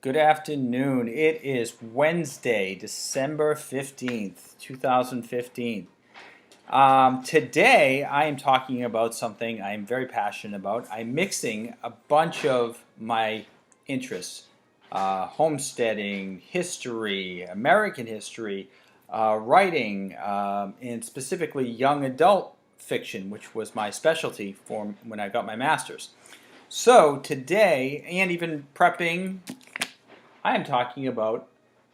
Good afternoon. It is Wednesday, December 15th, 2015. Today I am talking about something I am very passionate about. I'm mixing a bunch of my interests, homesteading, history, American history, writing, and specifically young adult fiction, which was my specialty for when I got my master's. So today, and even prepping, I am talking about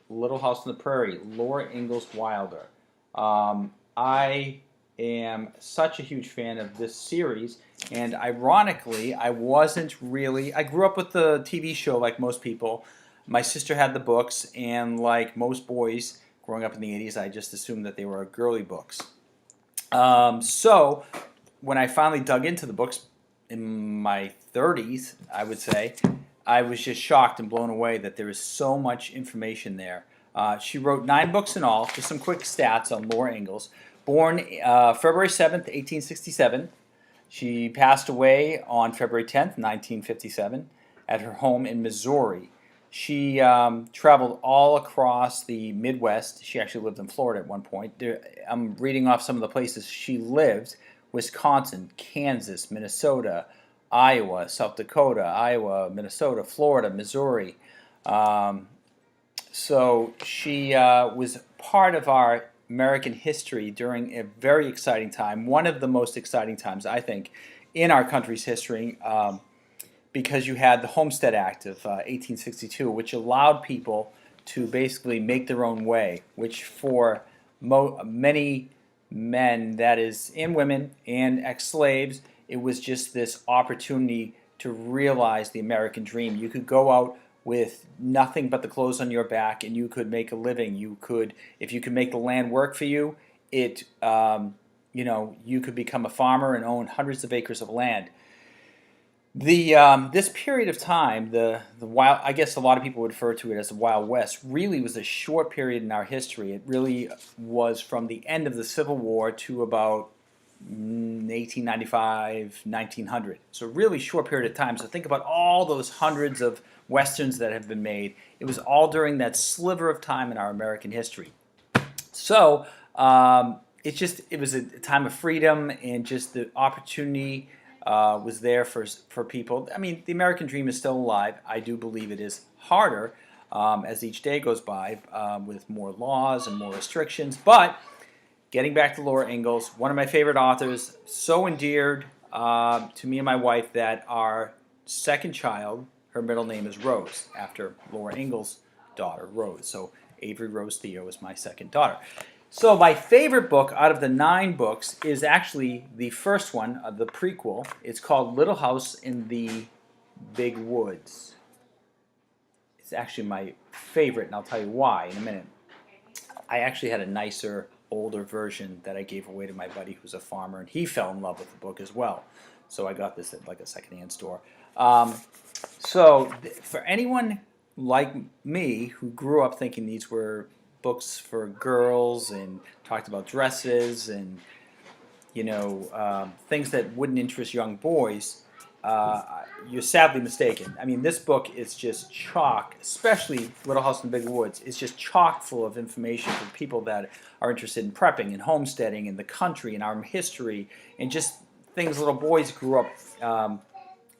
Little House on the Prairie, Laura Ingalls Wilder. I am such a huge fan of this series, and ironically, I grew up with the TV show like most people. My sister had the books, and like most boys growing up in the 80s, I just assumed that they were girly books. So when I finally dug into the books in my 30s, I would say, I was just shocked and blown away that there is so much information there. She wrote 9 books in all. Just some quick stats on Laura Ingalls. Born February 7th, 1867. She passed away on February 10th, 1957, at her home in Missouri. She traveled all across the Midwest. She actually lived in Florida at one point. I'm reading off some of the places she lived: Wisconsin, Kansas, Minnesota, Iowa, South Dakota, Iowa, Minnesota, Florida, Missouri. So she was part of our American history during a very exciting time, one of the most exciting times, I think, in our country's history, because you had the Homestead Act of 1862, which allowed people to basically make their own way, which for many men, that is, and women, and ex-slaves, it was just this opportunity to realize the American dream. You could go out with nothing but the clothes on your back, and you could make a living. If you could make the land work for you, you could become a farmer and own hundreds of acres of land. This period of time, the wild, I guess a lot of people would refer to it as the Wild West, really was a short period in our history. It really was from the end of the Civil War to about 1895, 1900. So really short period of time. So think about all those hundreds of westerns that have been made. It was all during that sliver of time in our American history. So it was a time of freedom, and just the opportunity was there for people. I mean, the American dream is still alive. I do believe it is harder as each day goes by, with more laws and more restrictions. But getting back to Laura Ingalls, one of my favorite authors, so endeared to me and my wife that our second child, her middle name is Rose, after Laura Ingalls' daughter, Rose. So Avery Rose Theo is my second daughter. So my favorite book out of the 9 books is actually the first one, the prequel. It's called Little House in the Big Woods. It's actually my favorite, and I'll tell you why in a minute. I actually had a nicer, older version that I gave away to my buddy who's a farmer, and he fell in love with the book as well. So I got this at like a secondhand store. For anyone like me who grew up thinking these were books for girls and talked about dresses and things that wouldn't interest young boys, you're sadly mistaken. I mean, this book is just chock, especially Little House in the Big Woods. It's just chock full of information for people that are interested in prepping and homesteading and the country and our history and just things little boys grew up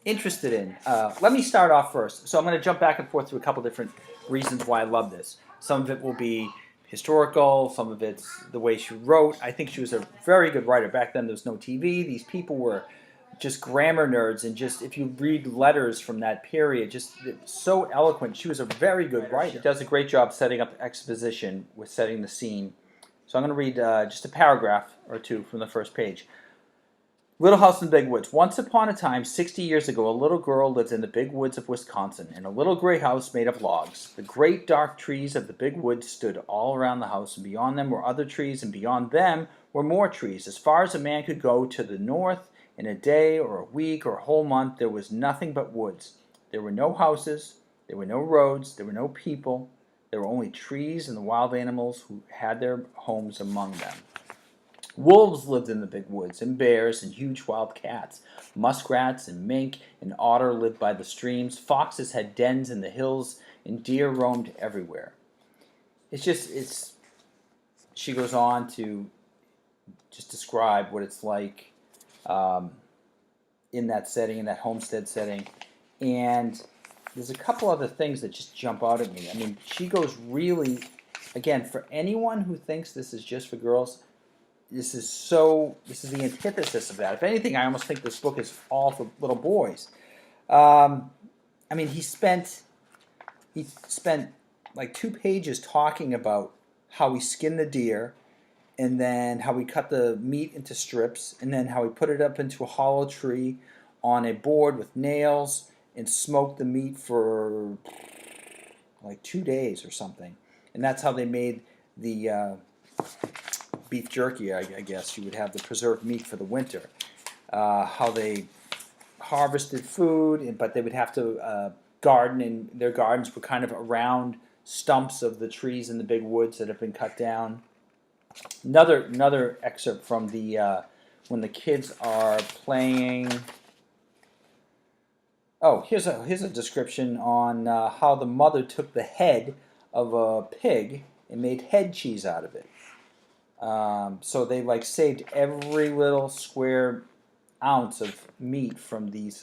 interested in. Let me start off first. So I'm going to jump back and forth through a couple different reasons why I love this. Some of it will be historical, some of it's the way she wrote. I think she was a very good writer. Back then there was no TV. These people were just grammar nerds, and just if you read letters from that period, just so eloquent. She was a very good writer. She does a great job setting up exposition with setting the scene. So I'm going to read just a paragraph or two from the first page. Little House in the Big Woods. Once upon a time, 60 years ago, a little girl lived in the big woods of Wisconsin, in a little gray house made of logs. The great dark trees of the big woods stood all around the house, and beyond them were other trees, and beyond them were more trees. As far as a man could go to the north, in a day or a week or a whole month, there was nothing but woods. There were no houses, there were no roads, there were no people. There were only trees and the wild animals who had their homes among them. Wolves lived in the big woods, and bears, and huge wild cats. Muskrats and mink and otter lived by the streams. Foxes had dens in the hills, and deer roamed everywhere. It's she goes on to just describe what it's like um, in that setting, in that homestead setting. And there's a couple other things that just jump out at me. I mean, she goes really, again, for anyone who thinks this is just for girls, this is the antithesis of that. If anything, I almost think this book is all for little boys. Um, I mean, he spent like 2 pages talking about how he skinned the deer, and then how he cut the meat into strips, and then how he put it up into a hollow tree on a board with nails and smoked the meat for like 2 days or something. And that's how they made the beef jerky, I guess. You would have the preserved meat for the winter. How they harvested food, but they would have to garden, and their gardens were kind of around stumps of the trees in the big woods that have been cut down. Another excerpt from the when the kids are playing. Oh, here's a description on how the mother took the head of a pig and made head cheese out of it. So they like saved every little square ounce of meat from these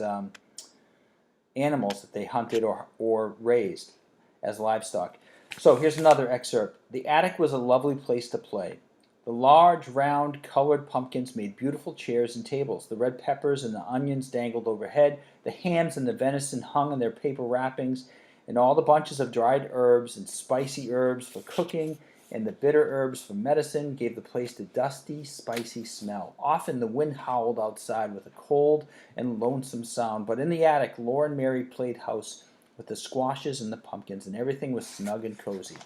animals that they hunted or raised as livestock. So here's another excerpt. The attic was a lovely place to play. The large, round, colored pumpkins made beautiful chairs and tables. The red peppers and the onions dangled overhead. The hams and the venison hung in their paper wrappings, and all the bunches of dried herbs and spicy herbs for cooking and the bitter herbs for medicine gave the place a dusty, spicy smell. Often the wind howled outside with a cold and lonesome sound, but in the attic, Laura and Mary played house with the squashes and the pumpkins, and everything was snug and cozy.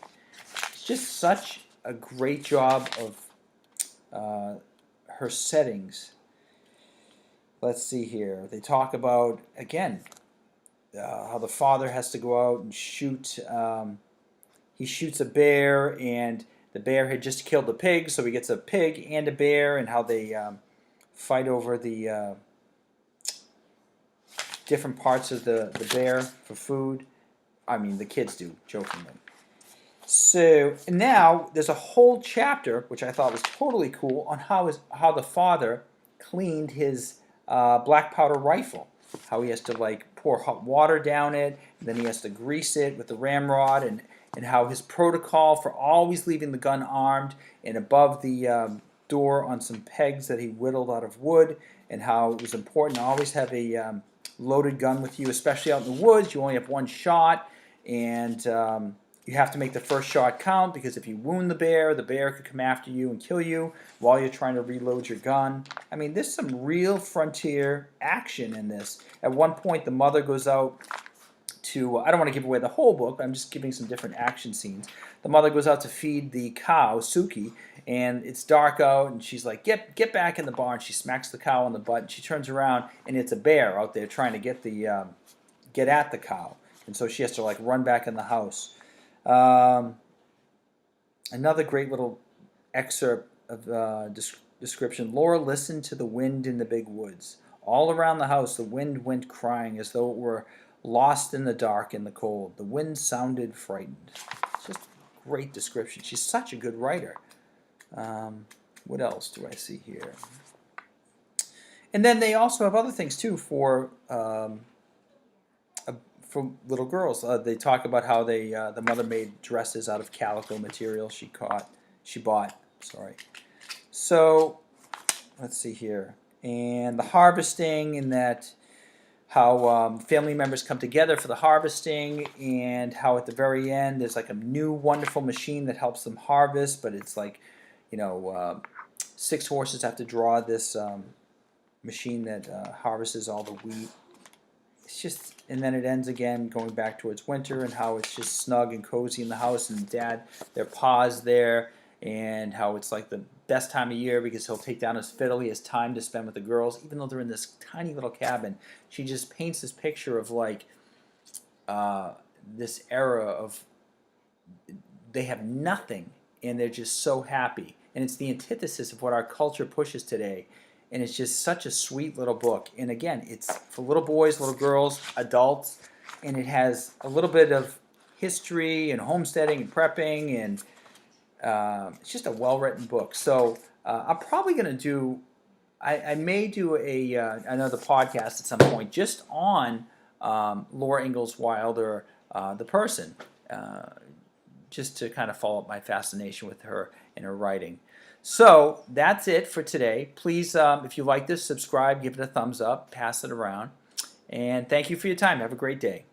It's just such a great job of her settings. Let's see here. They talk about, again, how the father has to go out and shoot. He shoots a bear, and the bear had just killed a pig, so he gets a pig and a bear, and how they fight over the different parts of the bear for food. I mean, the kids do, jokingly. So now there's a whole chapter, which I thought was totally cool, on how the father cleaned his black powder rifle. How he has to like pour hot water down it, and then he has to grease it with the ramrod, and how his protocol for always leaving the gun armed and above the door on some pegs that he whittled out of wood, and how it was important to always have a loaded gun with you, especially out in the woods. You only have one shot, and you have to make the first shot count, because if you wound the bear could come after you and kill you while you're trying to reload your gun. I mean, there's some real frontier action in this. At one point, the mother goes out to, I don't want to give away the whole book, I'm just giving some different action scenes. The mother goes out to feed the cow, Suki, and it's dark out, and she's like, get back in the barn. She smacks the cow on the butt, and she turns around, and it's a bear out there trying to get at the cow. And so she has to like run back in the house. Another great little excerpt of description. Laura listened to the wind in the big woods. All around the house, the wind went crying as though it were lost in the dark and the cold. The wind sounded frightened. It's just a great description. She's such a good writer. What else do I see here? And then they also have other things too for little girls. They talk about how the mother made dresses out of calico material she bought. Sorry. So let's see here, and the harvesting, and that how family members come together for the harvesting, and how at the very end there's like a new wonderful machine that helps them harvest, but it's like 6 horses have to draw this machine that harvests all the wheat. It's just, and then it ends again going back towards winter, and how it's just snug and cozy in the house, and Dad, their pa's there, and how it's like the best time of year because he'll take down his fiddle. He has time to spend with the girls, even though they're in this tiny little cabin. She just paints this picture of like this era of they have nothing, and they're just so happy. and it's the antithesis of what our culture pushes today. And it's just such a sweet little book. And again, it's for little boys, little girls, adults, and it has a little bit of history and homesteading and prepping, and it's just a well-written book. So I'm probably going to do, I may do another podcast at some point just on Laura Ingalls Wilder, the person, just to kind of follow up my fascination with her and her writing. So that's it for today. Please, if you like this, subscribe, give it a thumbs up, pass it around. And thank you for your time. Have a great day.